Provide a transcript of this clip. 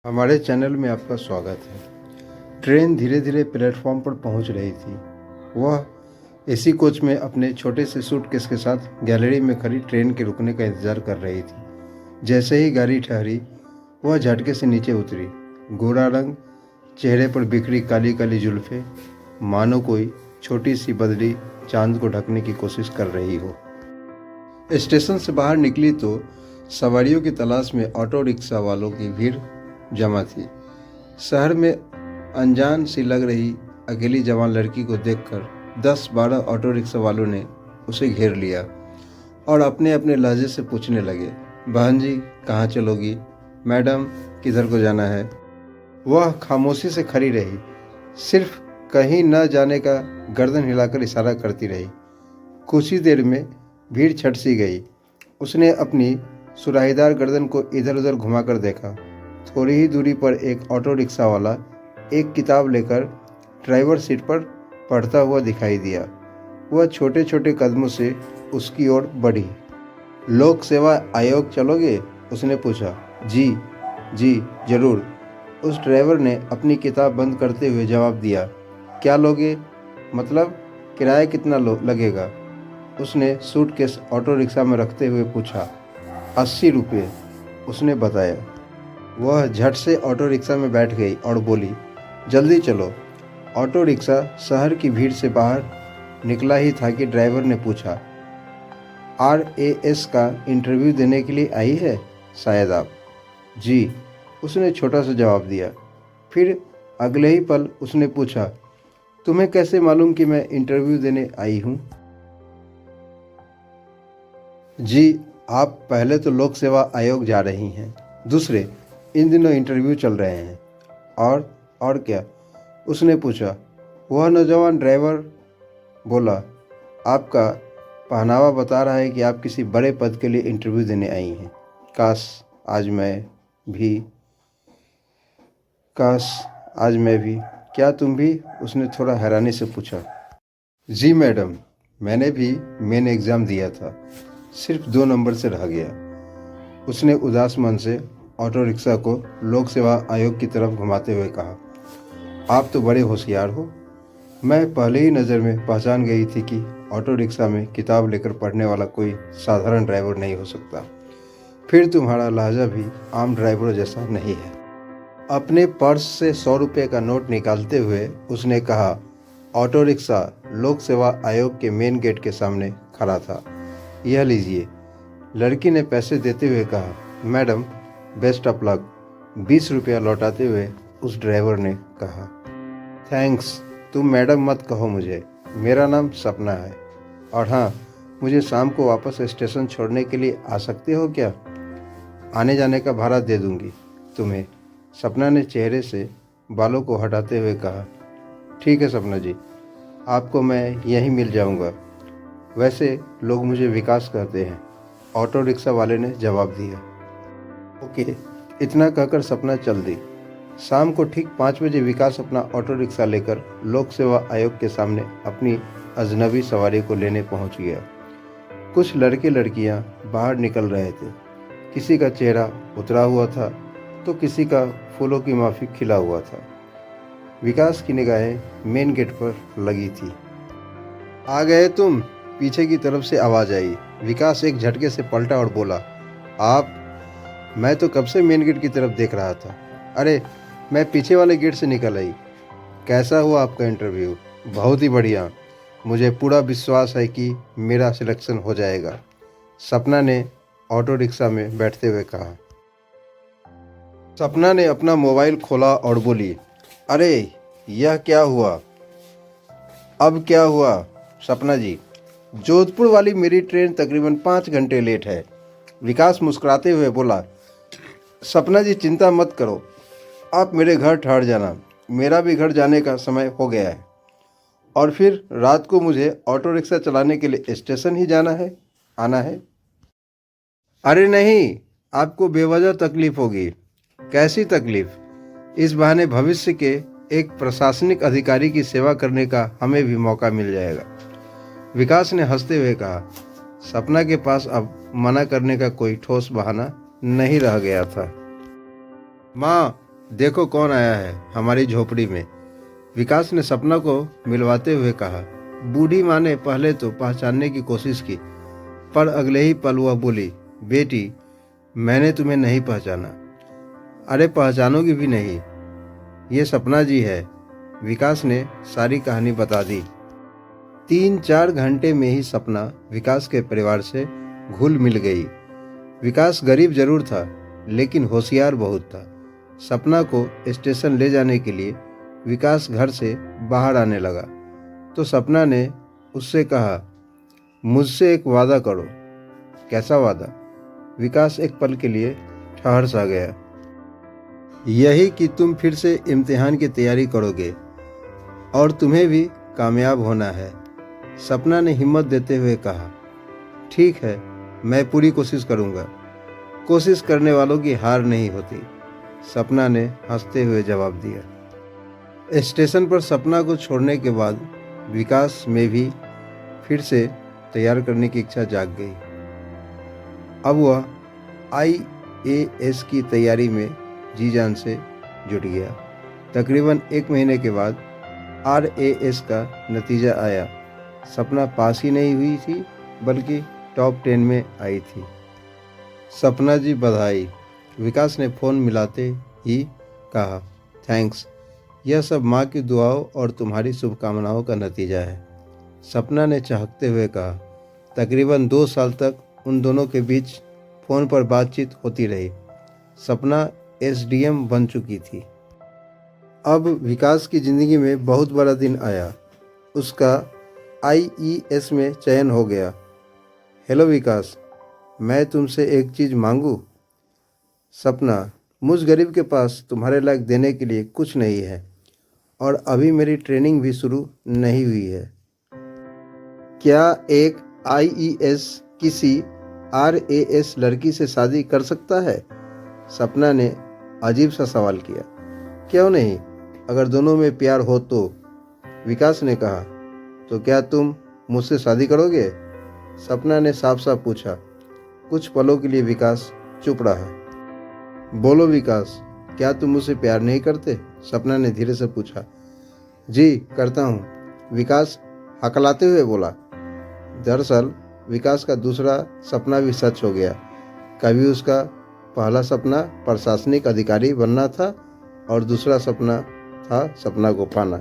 हमारे चैनल में आपका स्वागत है। ट्रेन धीरे धीरे प्लेटफॉर्म पर पहुंच रही थी। वह एसी कोच में अपने छोटे से सूटकेस के साथ गैलरी में खड़ी ट्रेन के रुकने का इंतजार कर रही थी। जैसे ही गाड़ी ठहरी, वह झटके से नीचे उतरी। गोरा रंग, चेहरे पर बिखरी काली काली जुल्फें, मानो कोई छोटी सी बदली चांद को ढकने की कोशिश कर रही हो। स्टेशन से बाहर निकली तो सवारियों की तलाश में ऑटो रिक्शा वालों की भीड़ जमा थी। शहर में अनजान सी लग रही अकेली जवान लड़की को देखकर 10-12 ऑटो रिक्शा वालों ने उसे घेर लिया और अपने अपने लहजे से पूछने लगे, बहन जी कहाँ चलोगी? मैडम किधर को जाना है? वह खामोशी से खड़ी रही, सिर्फ कहीं न जाने का गर्दन हिलाकर इशारा करती रही। कुछ ही देर में भीड़ छट सी गई। उसने अपनी सुराहीदार गर्दन को इधर उधर घुमाकर देखा। थोड़ी ही दूरी पर एक ऑटो रिक्शा वाला एक किताब लेकर ड्राइवर सीट पर पढ़ता हुआ दिखाई दिया। वह छोटे छोटे कदमों से उसकी ओर बढ़ी। लोक सेवा आयोग चलोगे? उसने पूछा। जी जरूर, उस ड्राइवर ने अपनी किताब बंद करते हुए जवाब दिया। क्या लोगे? मतलब किराया कितना लगेगा? उसने सूटकेस ऑटो रिक्शा में रखते हुए पूछा। 80 रुपये, उसने बताया। वह झट से ऑटो रिक्शा में बैठ गई और बोली, जल्दी चलो। ऑटो रिक्शा शहर की भीड़ से बाहर निकला ही था कि ड्राइवर ने पूछा, RAS का इंटरव्यू देने के लिए आई है शायद आप? जी, उसने छोटा सा जवाब दिया। फिर अगले ही पल उसने पूछा, तुम्हें कैसे मालूम कि मैं इंटरव्यू देने आई हूँ? जी, आप पहले तो लोक सेवा आयोग जा रही हैं, दूसरे इन दिनों इंटरव्यू चल रहे हैं। और क्या? उसने पूछा। वह नौजवान ड्राइवर बोला, आपका पहनावा बता रहा है कि आप किसी बड़े पद के लिए इंटरव्यू देने आई हैं। काश आज मैं भी। क्या तुम भी? उसने थोड़ा हैरानी से पूछा। जी मैडम, मैंने भी मेन एग्ज़ाम दिया था, सिर्फ 2 नंबर से रह गया। उसने उदास मन से ऑटो रिक्शा को लोक सेवा आयोग की तरफ घुमाते हुए कहा। आप तो बड़े होशियार हो। मैं पहले ही नज़र में पहचान गई थी कि ऑटो रिक्शा में किताब लेकर पढ़ने वाला कोई साधारण ड्राइवर नहीं हो सकता। फिर तुम्हारा लहजा भी आम ड्राइवरों जैसा नहीं है। अपने पर्स से 100 रुपये का नोट निकालते हुए उसने कहा। ऑटो रिक्शा लोक सेवा आयोग के मेन गेट के सामने खड़ा था। यह लीजिए। लड़की ने पैसे देते हुए कहा। Madam best of luck. 20 रुपया लौटाते हुए उस ड्राइवर ने कहा। थैंक्स, तुम मैडम मत कहो मुझे, मेरा नाम सपना है। और हाँ, मुझे शाम को वापस स्टेशन छोड़ने के लिए आ सकते हो क्या? आने जाने का भाड़ा दे दूंगी तुम्हें। सपना ने चेहरे से बालों को हटाते हुए कहा। ठीक है सपना जी, आपको मैं यहीं मिल जाऊंगा। वैसे लोग मुझे विकास कहते हैं, ऑटो रिक्शा वाले ने जवाब दिया। ओके, इतना कहकर सपना चल दी। शाम को ठीक 5 बजे विकास अपना ऑटो रिक्शा लेकर लोक सेवा आयोग के सामने अपनी अजनबी सवारी को लेने पहुंच गया। कुछ लड़के लड़कियां बाहर निकल रहे थे। किसी का चेहरा उतरा हुआ था तो किसी का फूलों की माफिक खिला हुआ था। विकास की निगाहें मेन गेट पर लगी थी। आ गए तुम? पीछे की तरफ से आवाज आई। विकास एक झटके से पलटा और बोला, आप? मैं तो कब से मेन गेट की तरफ देख रहा था। अरे, मैं पीछे वाले गेट से निकल आई। कैसा हुआ आपका इंटरव्यू? बहुत ही बढ़िया, मुझे पूरा विश्वास है कि मेरा सिलेक्शन हो जाएगा, सपना ने ऑटो रिक्शा में बैठते हुए कहा। सपना ने अपना मोबाइल खोला और बोली, अरे यह क्या हुआ? अब क्या हुआ सपना जी? जोधपुर वाली मेरी ट्रेन तकरीबन 5 घंटे लेट है। विकास मुस्कुराते हुए बोला। सपना जी चिंता मत करो, आप मेरे घर ठहर जाना, मेरा भी घर जाने का समय हो गया है। और फिर रात को मुझे ऑटो रिक्शा चलाने के लिए स्टेशन ही आना है। अरे नहीं, आपको बेवजह तकलीफ होगी। कैसी तकलीफ? इस बहाने भविष्य के एक प्रशासनिक अधिकारी की सेवा करने का हमें भी मौका मिल जाएगा। विकास ने हंसते हुए कहा। सपना के पास अब मना करने का कोई ठोस बहाना नहीं रह गया था। माँ, देखो कौन आया है हमारी झोपड़ी में। विकास ने सपना को मिलवाते हुए कहा। बूढ़ी माँ ने पहले तो पहचानने की कोशिश की, पर अगले ही पल वह बोली, बेटी मैंने तुम्हें नहीं पहचाना। अरे पहचानोगी भी नहीं, ये सपना जी है। विकास ने सारी कहानी बता दी। 3-4 घंटे में ही सपना विकास के परिवार से घुल मिल गई। विकास गरीब जरूर था, लेकिन होशियार बहुत था। सपना को स्टेशन ले जाने के लिए विकास घर से बाहर आने लगा तो सपना ने उससे कहा, मुझसे एक वादा करो। कैसा वादा? विकास एक पल के लिए ठहर सा गया। यही कि तुम फिर से इम्तिहान की तैयारी करोगे और तुम्हें भी कामयाब होना है। सपना ने हिम्मत देते हुए कहा, ठीक है, मैं पूरी कोशिश करूंगा। कोशिश करने वालों की हार नहीं होती, सपना ने हंसते हुए जवाब दिया। स्टेशन पर सपना को छोड़ने के बाद विकास में भी फिर से तैयार करने की इच्छा जाग गई। अब वह IAS की तैयारी में जी जान से जुट गया। तकरीबन 1 महीने के बाद RAS का नतीजा आया। सपना पास ही नहीं हुई थी, बल्कि टॉप 10 में आई थी। सपना जी बधाई। विकास ने फ़ोन मिलाते ही कहा, थैंक्स, यह सब माँ की दुआओं और तुम्हारी शुभकामनाओं का नतीजा है। सपना ने चहकते हुए कहा। तकरीबन 2 साल तक उन दोनों के बीच फ़ोन पर बातचीत होती रही। सपना SDM बन चुकी थी। अब विकास की ज़िंदगी में बहुत बड़ा दिन आया। उसका IES में चयन हो गया। हेलो विकास, मैं तुमसे एक चीज़ मांगूं? सपना, मुझ गरीब के पास तुम्हारे लायक देने के लिए कुछ नहीं है और अभी मेरी ट्रेनिंग भी शुरू नहीं हुई है। क्या एक IES किसी RAS लड़की से शादी कर सकता है? सपना ने अजीब सा सवाल किया। क्यों नहीं, अगर दोनों में प्यार हो तो, विकास ने कहा। तो क्या तुम मुझसे शादी करोगे? सपना ने साफ साफ पूछा। कुछ पलों के लिए विकास चुप रहा। बोलो विकास, क्या तुम मुझसे प्यार नहीं करते? सपना ने धीरे से पूछा। जी करता हूँ, विकास हकलाते हुए बोला। दरअसल विकास का दूसरा सपना भी सच हो गया। कभी उसका पहला सपना प्रशासनिक अधिकारी बनना था और दूसरा सपना था सपना को पाना।